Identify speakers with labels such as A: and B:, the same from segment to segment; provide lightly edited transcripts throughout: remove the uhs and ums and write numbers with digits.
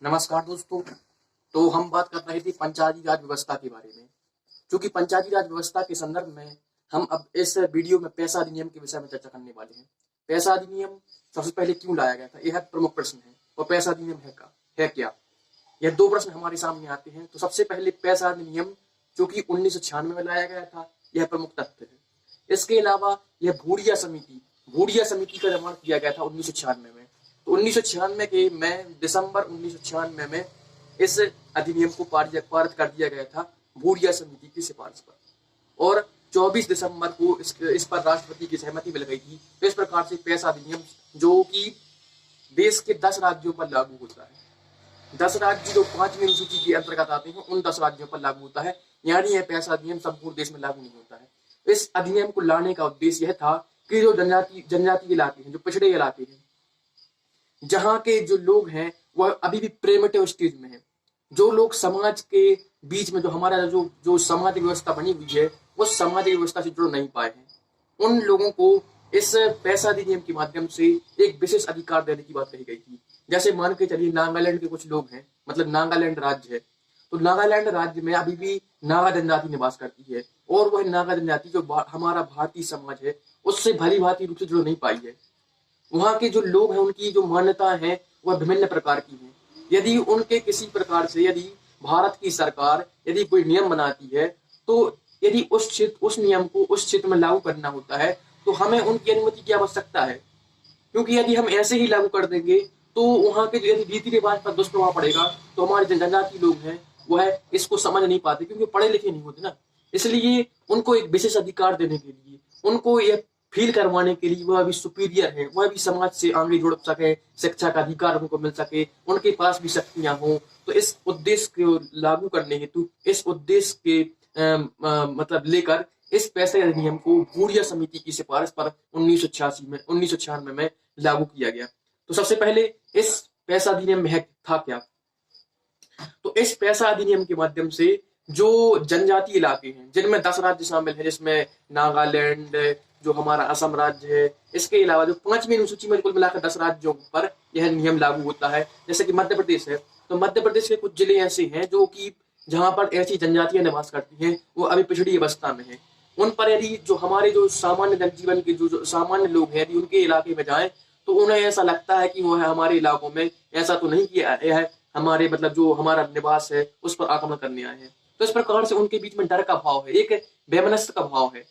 A: नमस्कार दोस्तों। तो हम बात कर रहे थे पंचायती राज व्यवस्था के बारे में। क्योंकि पंचायती राज व्यवस्था के संदर्भ में हम अब इस वीडियो में पैसा अधिनियम के विषय में चर्चा करने वाले हैं। पैसा अधिनियम सबसे पहले क्यों लाया गया था, यह प्रमुख प्रश्न है। और पैसा अधिनियम है क्या, यह दो प्रश्न हमारे सामने आते हैं। तो सबसे पहले पैसा अधिनियम जो कि 1996 में लाया गया था, यह प्रमुख तथ्य है। इसके अलावा यह भूरिया समिति का निर्माण किया गया था 1996 में। तो 1996 के दिसंबर 1996 में इस अधिनियम को पारित कर दिया गया था भूरिया समिति की सिफारिश पर। और 24 दिसंबर को इस पर राष्ट्रपति की सहमति मिल गई थी। तो इस प्रकार से पैसा अधिनियम जो कि देश के 10 राज्यों पर लागू होता है, 10 राज्य जो 5वीं अनुसूची के अंतर्गत आते हैं, उन 10 राज्यों पर लागू होता है। यानी यह पैसा अधिनियम संपूर्ण देश में लागू नहीं होता है। इस अधिनियम को लाने का उद्देश्य यह था कि जो जनजातीय इलाके हैं, जो पिछड़े इलाके हैं, जहाँ के जो लोग हैं वह अभी भी प्रिमिटिव स्टेज में है। जो लोग समाज के बीच में जो हमारा जो सामाजिक व्यवस्था बनी हुई है, उस सामाजिक व्यवस्था से जुड़ नहीं पाए हैं, उन लोगों को इस पैसा अधिनियम के माध्यम से एक विशेष अधिकार देने की बात कही गई थी। जैसे मान के चलिए नागालैंड के कुछ लोग हैं, मतलब नागालैंड राज्य है, तो नागालैंड राज्य में अभी भी नागा जनजाति निवास करती है। और वह नागा जनजाति जो हमारा भारतीय समाज है उससे भली भांति रूप से जुड़ नहीं पाई है। वहाँ के जो लोग हैं उनकी जो मान्यता है वह विभिन्न प्रकार की है। यदि उनके किसी प्रकार से यदि भारत की सरकार यदि कोई नियम बनाती है, तो यदि उस नियम को उस क्षेत्र में लागू करना होता है, तो हमें उनकी अनुमति की आवश्यकता है। क्योंकि यदि हम ऐसे ही लागू कर देंगे तो वहाँ के यदि रीति रिवाज पर दुष्प्रभाव पड़ेगा, तो हमारे जनजाति लोग हैं वह इसको समझ नहीं पाते, क्योंकि पढ़े लिखे नहीं होते ना। इसलिए उनको एक विशेष अधिकार देने के लिए, उनको यह फील करवाने के लिए वह भी सुपीरियर है, वह भी समाज से आगे जुड़ सके, शिक्षा का अधिकार उनको मिल सके, उनके पास भी शक्तियां हो। तो इस उद्देश्य को लागू करने हेतु, इस उद्देश्य के मतलब लेकर इस पैसे अधिनियम को भूरिया समिति की सिफारिश पर 1996 में लागू किया गया। तो सबसे पहले इस पैसा अधिनियम में था क्या? तो इस पैसा अधिनियम के माध्यम से जो जनजातीय इलाके हैं, जिनमें 10 राज्य शामिल हैं, जिसमें नागालैंड, जो हमारा असम राज्य है, इसके अलावा जो 5वीं अनुसूची में कुल मिलाकर 10 राज्यों पर यह नियम लागू होता है। जैसे कि मध्य प्रदेश है, तो मध्य प्रदेश के कुछ जिले ऐसे हैं जो कि जहां पर ऐसी जनजातियां निवास करती हैं, वो अभी पिछड़ी अवस्था में है। उन पर यदि जो हमारे जो सामान्य जनजीवन के जो सामान्य लोग हैं, यदि उनके इलाके में जाए, तो उन्हें ऐसा लगता है कि वो हमारे इलाकों में ऐसा तो नहीं किया है, हमारे मतलब जो हमारा निवास है उस पर आक्रमण करने आए हैं। तो इस प्रकार से उनके बीच में डर का भाव है, एक वैमनस्य का भाव है,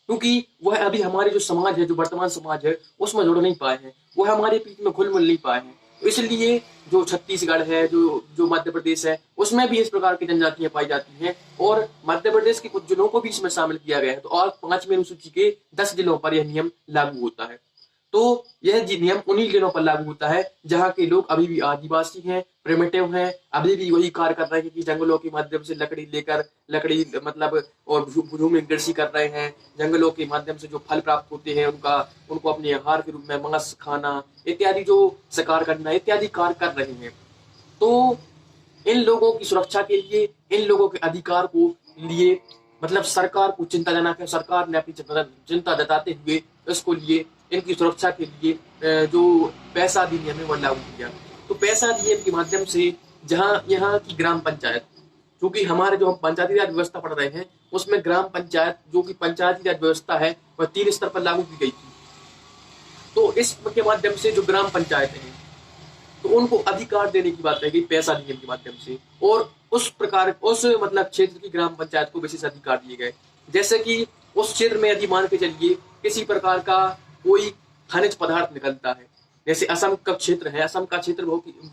A: क्योंकि वह अभी हमारे जो समाज है, जो वर्तमान समाज है, उसमें जुड़ नहीं पाए हैं, वह हमारे बीच में घुल मिल नहीं पाए हैं। तो इसलिए जो छत्तीसगढ़ है, जो मध्य प्रदेश है, उसमें भी इस प्रकार की जनजातियां पाई जाती हैं। और मध्य प्रदेश के कुछ जिलों को भी इसमें शामिल किया गया है। तो और 5वीं अनुसूची के 10 जिलों पर यह नियम लागू होता है। तो यह नियम उन्हीं जिलों पर लागू होता है जहाँ के लोग अभी भी आदिवासी हैं, प्रिमिटिव हैं, अभी भी वही कार्य कर रहे हैं कि जंगलों के माध्यम से लकड़ी मतलब और भूमि कृषि कर रहे हैं। जंगलों के माध्यम से जो फल प्राप्त होते हैं उनको अपने आहार के रूप में मांस खाना इत्यादि जो शिकार करना इत्यादि कार्य कर रहे हैं। तो इन लोगों की सुरक्षा के लिए, इन लोगों के अधिकार को लिए मतलब सरकार को चिंताजनक है। सरकार ने अपनी चिंता जताते हुए इसको लिए, इनकी सुरक्षा के लिए जो पैसा अधिनियम है वह लागू किया। तो पैसा अधिनियम के माध्यम से जहां यहाँ की ग्राम पंचायत, क्योंकि हमारे जो हम पंचायती राज व्यवस्था पढ़ रहे हैं उसमें ग्राम पंचायत जो कि पंचायती राज व्यवस्था है वह 3 स्तर पर लागू की गई थी। तो इसके माध्यम से जो ग्राम पंचायत है तो उनको अधिकार देने की बात कही गई पैसा अधिनियम के माध्यम से। और उस मतलब क्षेत्र की ग्राम पंचायत को विशेष अधिकार दिए गए। जैसे कि उस क्षेत्र में यदि मान के चलिए किसी प्रकार का कोई खनिज पदार्थ निकलता है, जैसे असम का क्षेत्र है, असम का क्षेत्र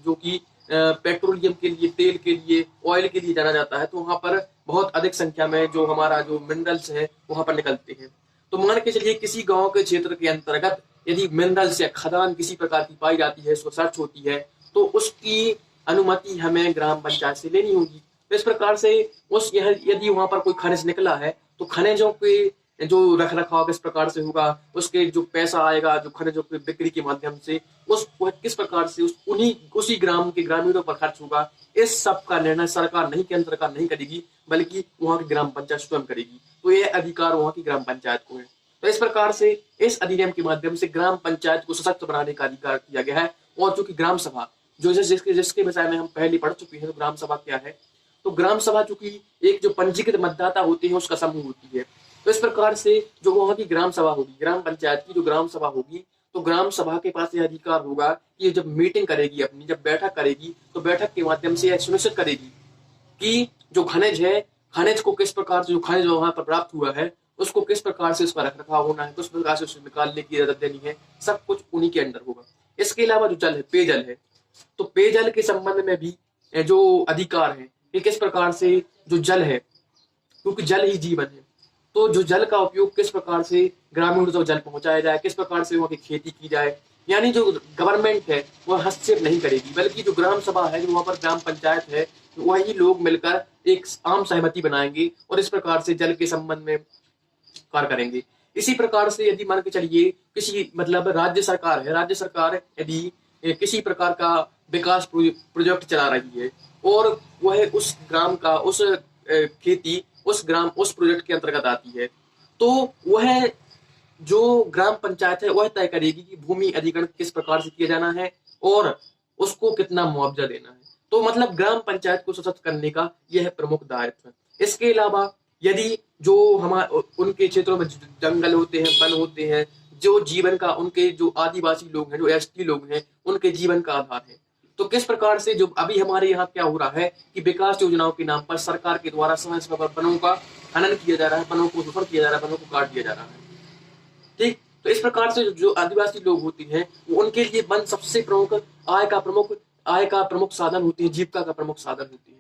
A: जो कि पेट्रोलियम के लिए, तेल के लिए, ऑयल के लिए जाना जाता है, तो वहां पर बहुत अधिक संख्या में जो हमारा जो मिनरल्स है वहां पर निकलते हैं। तो मान के चलिए किसी गांव के क्षेत्र के अंतर्गत यदि मिनरल्स या खदान किसी प्रकार की पाई जाती है, उसको सर्च होती है, तो उसकी अनुमति हमें ग्राम पंचायत से लेनी होगी। तो इस प्रकार से यदि वहां पर कोई खनिज निकला है तो खनिजों के जो रख रखाव किस प्रकार से होगा, उसके जो पैसा आएगा जो खनिजों की बिक्री के माध्यम से, किस प्रकार से उसी ग्राम के ग्रामीणों पर खर्च होगा, इस सब का निर्णय सरकार नहीं, केंद्र सरकार नहीं करेगी, बल्कि वहां की ग्राम पंचायत स्वयं करेगी। तो यह अधिकार वहां की ग्राम पंचायत को है। तो इस प्रकार से इस अधिनियम के माध्यम से ग्राम पंचायत को सशक्त बनाने का अधिकार किया गया है। और जो कि ग्राम सभा, जो जिसके विषय में हम पहले पढ़ चुके हैं। तो ग्राम सभा क्या है? तो ग्राम सभा चूंकि एक जो पंजीकृत मतदाता होते हैं उसका समूह होती है। तो इस प्रकार से जो वहां की ग्राम सभा होगी, ग्राम पंचायत की जो ग्राम सभा होगी, तो ग्राम सभा के पास यह अधिकार होगा कि ये जब मीटिंग करेगी, अपनी जब बैठक करेगी, तो बैठक के माध्यम से यह सुनिश्चित करेगी कि जो खनिज है, खनिज को किस प्रकार से, जो खनिज वहां पर प्राप्त हुआ है उसको किस प्रकार से उसका रखरखाव होना है, किस प्रकार से उसे निकालने की इजाजत देनी है, सब कुछ उन्हीं के अंडर होगा। इसके अलावा जो जल है, पेयजल है, तो पेयजल के संबंध में भी जो अधिकार है कि किस प्रकार से जो जल है, क्योंकि जल ही जीवन है, तो जो जल का उपयोग किस प्रकार से ग्रामीणों तक जल पहुंचाया जाए, किस प्रकार से वहां की खेती की जाए, यानी जो गवर्नमेंट है वह हस्तक्षेप नहीं करेगी, बल्कि जो ग्राम सभा है, जो वहां पर ग्राम पंचायत है, वही लोग मिलकर एक आम सहमति बनाएंगे और इस प्रकार से जल के संबंध में कार्य करेंगे। इसी प्रकार से यदि मान के चलिए किसी मतलब राज्य सरकार है, राज्य सरकार यदि किसी प्रकार का विकास प्रोजेक्ट चला रही है और वह उस ग्राम का उस खेती उस ग्राम उस प्रोजेक्ट के अंतर्गत आती है, तो वह जो ग्राम पंचायत है वह तय करेगी कि भूमि अधिग्रहण किस प्रकार से किया जाना है और उसको कितना मुआवजा देना है। तो मतलब ग्राम पंचायत को सशक्त करने का यह प्रमुख दायित्व है। इसके अलावा यदि जो हमारे उनके क्षेत्रों में जंगल होते हैं, वन होते हैं, जो जीवन का उनके जो आदिवासी लोग हैं, जो एसटी लोग हैं, उनके जीवन का आधार है, तो किस प्रकार से जो अभी हमारे यहाँ क्या हो रहा है कि विकास योजनाओं के नाम पर सरकार के द्वारा समय समय पर वनों का हनन किया जा रहा है, वनों को शोषण किया जा रहा है, वनों को काट दिया जा रहा है। ठीक, तो इस प्रकार से जो आदिवासी लोग होते हैं वो उनके लिए वन सबसे प्रमुख आय का प्रमुख साधन होती है, जीविका का प्रमुख साधन होती है।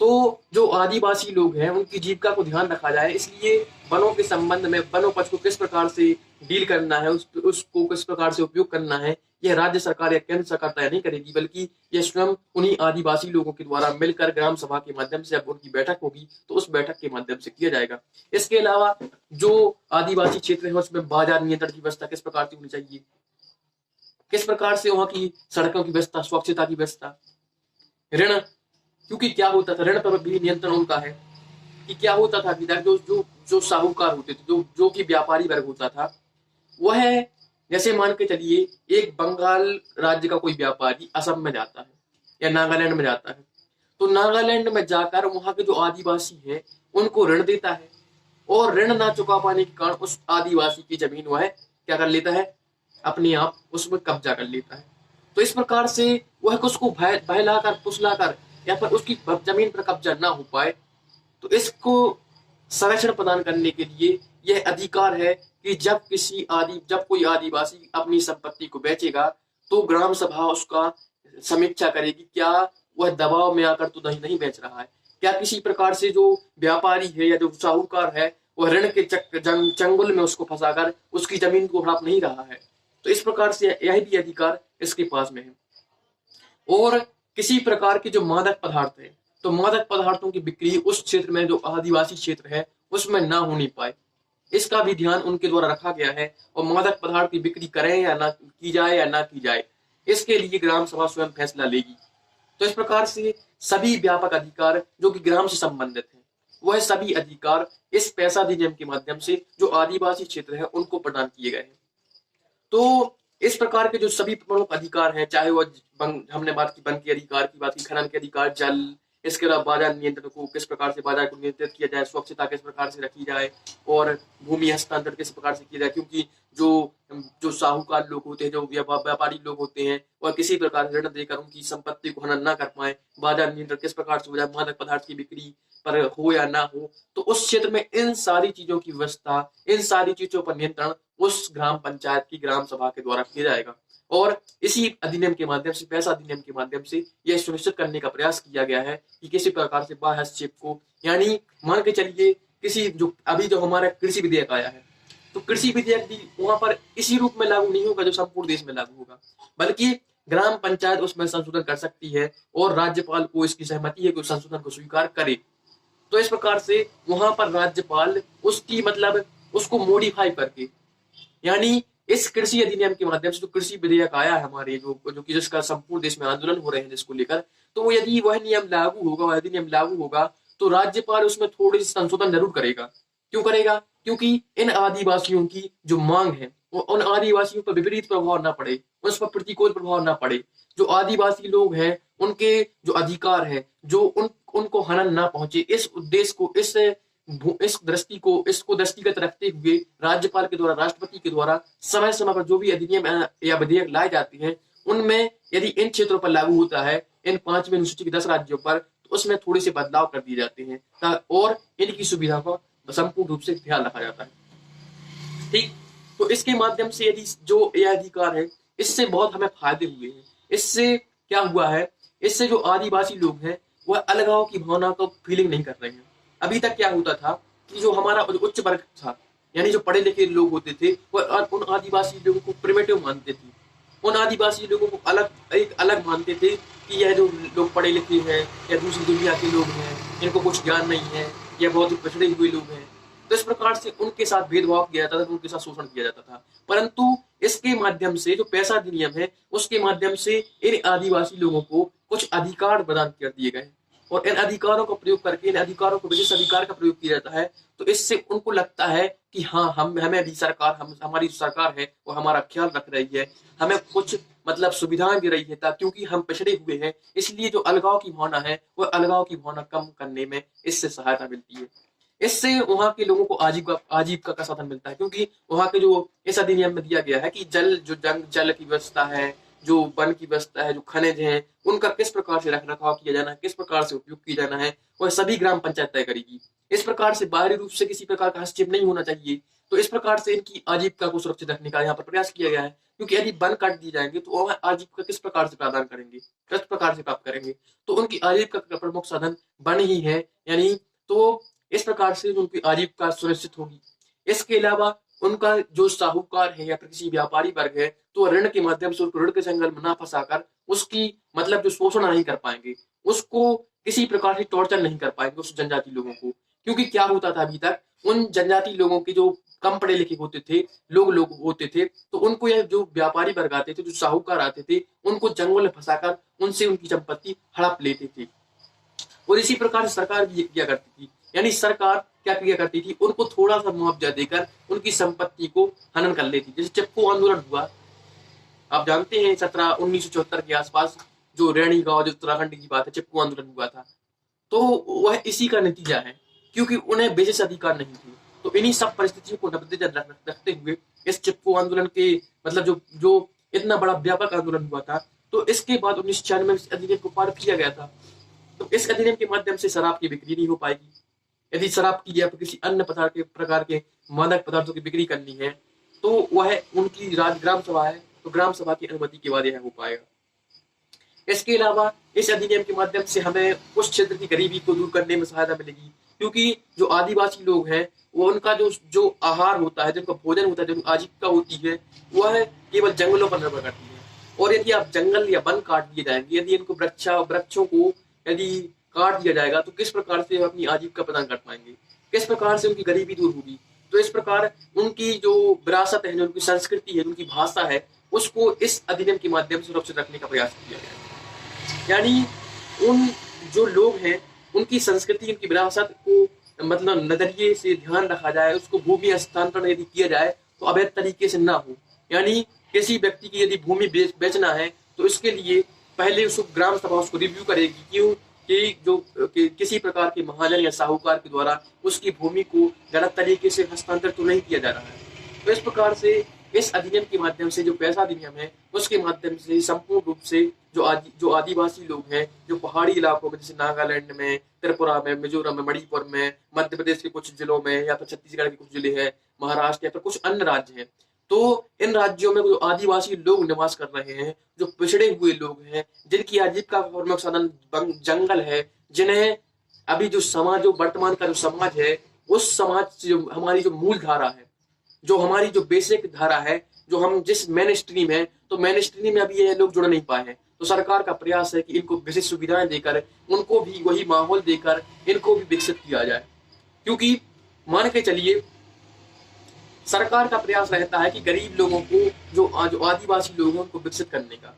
A: तो जो आदिवासी लोग हैं उनकी जीविका को ध्यान रखा जाए, इसलिए वनों के संबंध में वनोपज को किस प्रकार से डील करना है, उसको किस प्रकार से उपयोग करना है, यह राज्य सरकार या केंद्र सरकार तय नहीं करेगी, बल्कि यह स्वयं उन्हीं आदिवासी लोगों के द्वारा मिलकर ग्राम सभा के माध्यम से, जब उनकी बैठक होगी तो उस बैठक के माध्यम से किया जाएगा। इसके अलावा जो आदिवासी क्षेत्र है उसमें बाजार नियंत्रण की व्यवस्था किस प्रकार से होनी चाहिए, किस प्रकार से वहां की सड़कों की व्यवस्था, स्वच्छता की व्यवस्था, ऋण, क्योंकि क्या होता था ऋण पर भी नियंत्रण उनका है कि क्या होता था कि जो जो जो साहूकार होते थे, जो कि व्यापारी वर्ग होता था, वह जैसे मान के चलिए एक बंगाल राज्य का कोई व्यापारी असम में जाता है या नागालैंड में जाता है, तो नागालैंड में जाकर वहां के जो आदिवासी हैं उनको ऋण देता है और ऋण ना चुका पाने के कारण उस आदिवासी की जमीन वह क्या कर लेता है, अपने आप उसमें कब्जा कर लेता है। तो इस प्रकार से वह उसको बहलाकर फुसलाकर या फिर उसकी जमीन पर कब्जा ना हो पाए, तो इसको संरक्षण प्रदान करने के लिए यह अधिकार है कि जब कोई आदिवासी अपनी संपत्ति को बेचेगा तो ग्राम सभा उसका समीक्षा करेगी, क्या वह दबाव में आकर तो नहीं बेच रहा है, क्या किसी प्रकार से जो व्यापारी है या जो साहूकार है वह ऋण के चंगुल में उसको फंसाकर उसकी जमीन को हड़प नहीं रहा है। तो इस प्रकार से यह भी अधिकार इसके पास में है। और किसी प्रकार के जो मादक पदार्थ है, तो मादक पदार्थों की बिक्री उस क्षेत्र में, जो आदिवासी क्षेत्र है उसमें ना होनी पाए, इसका भी ध्यान उनके द्वारा रखा गया है। और मादक पदार्थ की बिक्री करें या ना की जाए, इसके लिए ग्राम सभा स्वयं फैसला लेगी। तो इस प्रकार से सभी व्यापक अधिकार जो कि ग्राम से संबंधित है, वह सभी अधिकार इस पैसा अधिनियम के माध्यम से जो आदिवासी क्षेत्र है उनको प्रदान किए गए हैं। तो इस प्रकार के जो सभी प्रमुख अधिकार हैं, चाहे वह हमने बात की वन के अधिकार की बात की, खनन के अधिकार, जल, इसके अलावा बाजार नियंत्रण को किस प्रकार से बाजार को नियंत्रित किया जाए, स्वच्छता किस प्रकार से रखी जाए और भूमि हस्तांतरण किस प्रकार से किया जाए, क्योंकि जो साहूकार लोग होते हैं, जो व्यापारी लोग होते हैं, वह किसी प्रकार से ऋण देकर उनकी संपत्ति को हनन ना कर पाए, बाजार नियंत्रण किस प्रकार से हो जाए, मादक पदार्थ की बिक्री पर हो या ना हो, तो उस क्षेत्र में इन सारी चीजों की व्यवस्था, इन सारी चीजों पर नियंत्रण उस ग्राम पंचायत की ग्राम सभा के द्वारा किया जाएगा। और इसी अधिनियम के माध्यम से, पैसा अधिनियम के माध्यम से यह सुनिश्चित करने का प्रयास किया गया है कि किसी प्रकार से बाह्य हस्तक्षेप को, यानी मान के चलिए किसी जो हमारा कृषि विधेयक आया है, तो कृषि विधेयक भी वहां पर इसी रूप में लागू नहीं होगा जो संपूर्ण देश में लागू होगा, बल्कि ग्राम पंचायत उसमें संशोधन कर सकती है और राज्यपाल को इसकी सहमति है कि उस संशोधन को स्वीकार करे। तो इस प्रकार से वहां पर राज्यपाल उसकी मतलब उसको मॉडिफाई करके, यानी इस कृषि अधिनियम के माध्यम से जो कृषि विधेयक आया है हमारे जो कि जिसका संपूर्ण देश में आंदोलन हो रहे हैं जिसको लेकर, तो यदि वह नियम लागू होगा, वह अधिनियम लागू होगा, तो राज्यपाल उसमें थोड़ी सी संशोधन जरूर करेगा। क्यों करेगा? क्योंकि इन आदिवासियों की जो मांग है उन आदिवासियों पर विपरीत प्रभाव ना पड़े, उस पर प्रतिकूल प्रभाव ना पड़े। जो आदिवासी लोग हैं उनके जो अधिकार है, जो उनको हनन ना पहुंचे, इस उद्देश्य को, इस दृष्टि को, इसको दृष्टिगत रखते हुए राज्यपाल के द्वारा, राष्ट्रपति के द्वारा समय समय पर जो भी अधिनियम या विधेयक लाए जाते हैं, उनमें यदि इन क्षेत्रों पर लागू होता है, इन 5वीं अनुसूची के 10 राज्यों पर, तो उसमें थोड़े से बदलाव कर दिए जाते हैं और इनकी सुविधा का संपूर्ण रूप से ध्यान रखा जाता है। ठीक, तो इसके माध्यम से यदि जो यह अधिकार है, इससे बहुत हमें फायदे हुए हैं। इससे क्या हुआ है, इससे जो आदिवासी लोग हैं वह अलगाव की भावना को फीलिंग नहीं कर रहे हैं। अभी तक क्या होता था कि जो हमारा उच्च वर्ग था, यानी जो पढ़े लिखे लोग होते थे, वह उन आदिवासी लोगों को प्रिमिटिव मानते थे, उन आदिवासी लोगों को एक अलग मानते थे कि यह जो लोग पढ़े लिखे हैं या दूसरी दुनिया के लोग हैं, इनको कुछ ज्ञान नहीं है, या बहुत ही पिछड़े हुए लोग हैं। तो इस प्रकार से उनके साथ भेदभाव किया जाता था, उनके साथ शोषण किया जाता था। परंतु इसके माध्यम से, जो पैसा अधिनियम है, उसके माध्यम से इन आदिवासी लोगों को कुछ अधिकार प्रदान कर दिए गए और इन अधिकारों का प्रयोग करके, इन अधिकारों को, विशेष अधिकार का प्रयोग किया जाता है। तो इससे उनको लगता है कि हाँ, हमें भी सरकार, हमारी सरकार है वो हमारा ख्याल रख रही है, हमें कुछ मतलब सुविधाएं दे रही है, क्योंकि हम पिछड़े हुए हैं। इसलिए जो अलगाव की भावना है, वह अलगाव की भावना कम करने में इससे सहायता मिलती है। इससे वहां के लोगों को आजीविका का साधन मिलता है, क्योंकि वहां के जो इस अधिनियम में दिया गया है कि जल की व्यवस्था है, जो वन की व्यवस्था है, जो खनिज है, उनका किस प्रकार से रख रखाव किया जाना है, किस प्रकार से उपयोग किया जाना है, वह सभी ग्राम पंचायत तय करेगी। इस प्रकार से बाहरी रूप से किसी प्रकार का हस्तक्षेप नहीं होना चाहिए। तो इस प्रकार से इनकी आजीविका को सुरक्षित रखने का यहाँ पर प्रयास किया गया है, क्योंकि यदि वन काट दिए जाएंगे तो वह आजीविका किस प्रकार से प्रदान करेंगे, किस प्रकार से प्राप्त करेंगे। तो उनकी आजीविका का प्रमुख साधन वन ही है, यानी तो इस प्रकार से उनकी आजीविका सुनिश्चित होगी। इसके अलावा उनका जो साहूकार है या किसी व्यापारी वर्ग है, तो ऋण के माध्यम से उसको ऋण के जंगल में ना फंसाकर उसकी मतलब जो शोषण नहीं कर पाएंगे, उसको किसी प्रकार से टॉर्चर नहीं कर पाएंगे उस जनजाति लोगों को। क्योंकि क्या होता था अभी तक, उन जनजाति लोगों के जो कम पढ़े लिखे होते थे, लोग होते थे, तो उनको यह जो व्यापारी वर्ग आते थे, जो साहूकार आते थे, उनको जंगल में फंसाकर उनसे उनकी संपत्ति हड़प लेते थे। और इसी प्रकार सरकार भी किया करती थी, यानी सरकार क्या किया करती थी, उनको थोड़ा सा मुआवजा देकर उनकी संपत्ति को हनन कर लेती। जैसे चिपको आंदोलन हुआ, आप जानते हैं 1974 के आसपास, जो रैणी गांव, जो उत्तराखंड की बात है, चिपको आंदोलन हुआ था। तो वह इसी का नतीजा है, क्योंकि उन्हें विशेष अधिकार नहीं थे। तो इन्हीं सब परिस्थितियों को नजर रखते हुए इस चिपको आंदोलन के मतलब जो इतना बड़ा व्यापक आंदोलन हुआ था, तो इसके बाद 1996 में इस अधिनियम को पारित किया गया था। तो इस अधिनियम के माध्यम से शराब की बिक्री नहीं हो पाएगी। यदि शराब की या किसी अन्य प्रकार के मादक पदार्थों की बिक्री करनी है, तो वह उनकी ग्राम सभा है, तो ग्राम सभा की अनुमति के बाद यह हो पाएगा। इसके अलावा इस अधिनियम के माध्यम से हमें उस क्षेत्र की गरीबी को दूर करने में सहायता मिलेगी, क्योंकि जो आदिवासी लोग हैं, वो उनका जो आहार होता है, जिनका भोजन होता है, जो आजीविका होती है, वह केवल जंगलों पर निर्भर करती है। और यदि आप जंगल या वन काट दिए जाएंगे, यदि इनको वृक्षों को यदि काट दिया जाएगा, तो किस प्रकार से अपनी आजीविका प्रदान कर पाएंगे, किस प्रकार से उनकी गरीबी दूर होगी। तो इस प्रकार उनकी जो विरासत है, जो उनकी संस्कृति है, उनकी भाषा है, उसको इस अधिनियम के माध्यम से सुरक्षित रखने का प्रयास किया गया है। यानी उन जो लोग हैं, उनकी संस्कृति, उनकी विरासत को मतलब नजरिए से ध्यान रखा जाए, उसको भूमि हस्तांतरण यदि किया जाए तो अवैध तरीके से ना हो। यानी किसी व्यक्ति की यदि भूमि बेचना है, तो इसके लिए पहले उसको ग्राम सभा उसको रिव्यू करेगी, क्यों कि किसी प्रकार के महाजन या साहूकार के द्वारा उसकी भूमि को गलत तरीके से हस्तांतरित तो नहीं किया जा रहा है। तो इस प्रकार से इस अधिनियम के माध्यम से, जो पैसा अधिनियम है, उसके माध्यम से संपूर्ण रूप से जो आदिवासी लोग हैं, जो पहाड़ी इलाकों में, जैसे नागालैंड में, त्रिपुरा में, मिजोरम में, मणिपुर में, मध्य प्रदेश के कुछ जिलों में, या फिर छत्तीसगढ़ के कुछ जिले हैं, महाराष्ट्र या फिर कुछ अन्य राज्य हैं, तो इन राज्यों में जो आदिवासी लोग निवास कर रहे हैं, जो पिछड़े हुए लोग हैं, जिनकी आजीविका का प्रमुख साधन जंगल है, जिन्हें अभी जो समाज, जो वर्तमान का जो समाज है, उस समाज से जो हमारी जो मूल धारा है, जो हमारी जो बेसिक धारा है, जो हम जिस मेन स्ट्रीम है, तो मेन स्ट्रीम में अभी ये लोग जुड़ नहीं पाए हैं। तो सरकार का प्रयास है कि इनको विशेष सुविधाएं देकर, उनको भी वही माहौल देकर इनको भी विकसित किया जाए। क्योंकि मान के चलिए, सरकार का प्रयास रहता है कि गरीब लोगों को, जो आदिवासी लोग हैं, उनको विकसित करने का।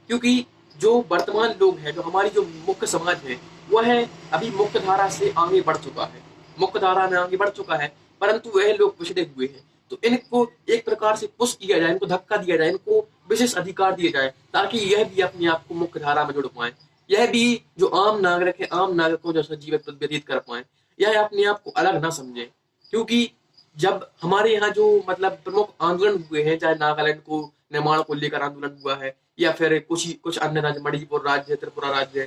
A: क्योंकि जो वर्तमान लोग हैं, जो हमारी जो मुख्य समाज है, वह है अभी मुख्य धारा से आगे बढ़ चुका है, मुख्य धारा में आगे बढ़ चुका है, परंतु वह लोग पिछड़े हुए हैं। तो तो इनको एक प्रकार से पुश किया जाए, इनको धक्का दिया जाए, इनको विशेष अधिकार दिए जाए, ताकि यह भी अपने आप को मुख्य धारा में जुड़ पाए। यह भी जो आम नागरिक है, आम नागरिकों जैसा जीवन व्यतीत कर पाए, यह अपने आप को अलग ना समझे। क्योंकि जब हमारे यहाँ जो मतलब प्रमुख आंदोलन हुए हैं, चाहे नागालैंड को निर्माण को लेकर आंदोलन हुआ है, या फिर कुछ अन्य राज्य, मणिपुर राज्य है, त्रिपुरा राज्य है,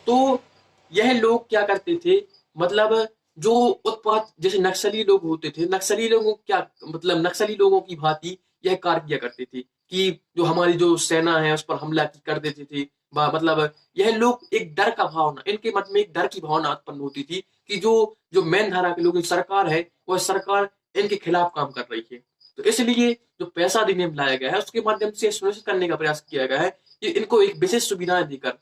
A: तो यह लोग क्या करते थे, मतलब जो उत्पात जैसे नक्सली लोग होते थे, नक्सली लोगों क्या मतलब नक्सली लोगों की भांति यह कार्य किया करते थे कि जो हमारी जो सेना है उस पर हमला कर देते थे। मतलब यह लोग एक डर का भावना, इनके मन में एक डर की भावना उत्पन्न होती थी कि जो जो मेन धारा के लोग, सरकार है, वह सरकार इनके खिलाफ काम कर रही है। तो इसलिए जो पैसा अधिनियम लाया गया है, उसके माध्यम से सुनिश्चित करने का प्रयास किया गया है कि इनको एक विशेष सुविधाएं देकर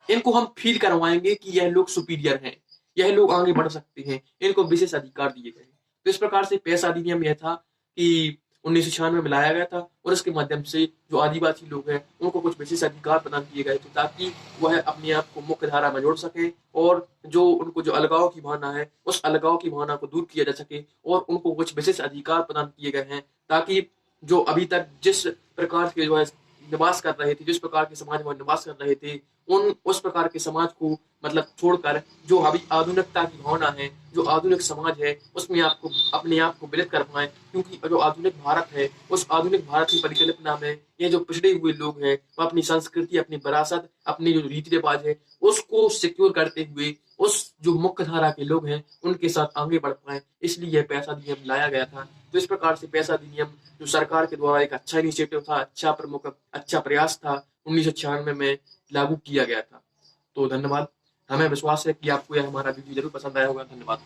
A: इनको हम फील करवाएंगे कि यह लोग सुपीरियर हैं, यह लोग आगे बढ़ सकते हैं, इनको विशेष अधिकार दिए गए हैं। तो इस प्रकार से पैसा अधिनियम यह था कि 1996 में लाया गया था, और इसके माध्यम से जो आदिवासी लोग हैं उनको कुछ विशेष अधिकार प्रदान किए गए थे, ताकि वह अपने आप को मुख्य धारा में जोड़ सके, और जो उनको जो अलगाव की भावना है, उस अलगाव की भावना को दूर किया जा सके, और उनको कुछ विशेष अधिकार प्रदान किए गए हैं, ताकि जो अभी तक जिस प्रकार के जो है निवास कर रहे थे, जिस प्रकार के समाज में निवास कर रहे थे, उस प्रकार के समाज को मतलब छोड़कर जो अभी आधुनिकता की भावना है, जो आधुनिक समाज है, उसमें आपको अपने आप को विलित कर पाए। क्योंकि जो आधुनिक भारत है, उस आधुनिक भारत की परिकल्पना में ये जो पिछड़े हुए लोग हैं, वो अपनी संस्कृति, अपनी विरासत, अपनी जो रीति रिवाज है, उसको सिक्योर करते हुए उस जो मुख्य धारा के लोग हैं उनके साथ आगे बढ़ पाए। इसलिए यह पैसा अधिनियम लाया गया था। तो इस प्रकार से पैसा अधिनियम जो सरकार के द्वारा एक अच्छा इनिशिएटिव था, अच्छा प्रयास था, 1996 में लागू किया गया था। तो धन्यवाद। हमें विश्वास है कि आपको यह हमारा वीडियो जरूर पसंद आया होगा। धन्यवाद।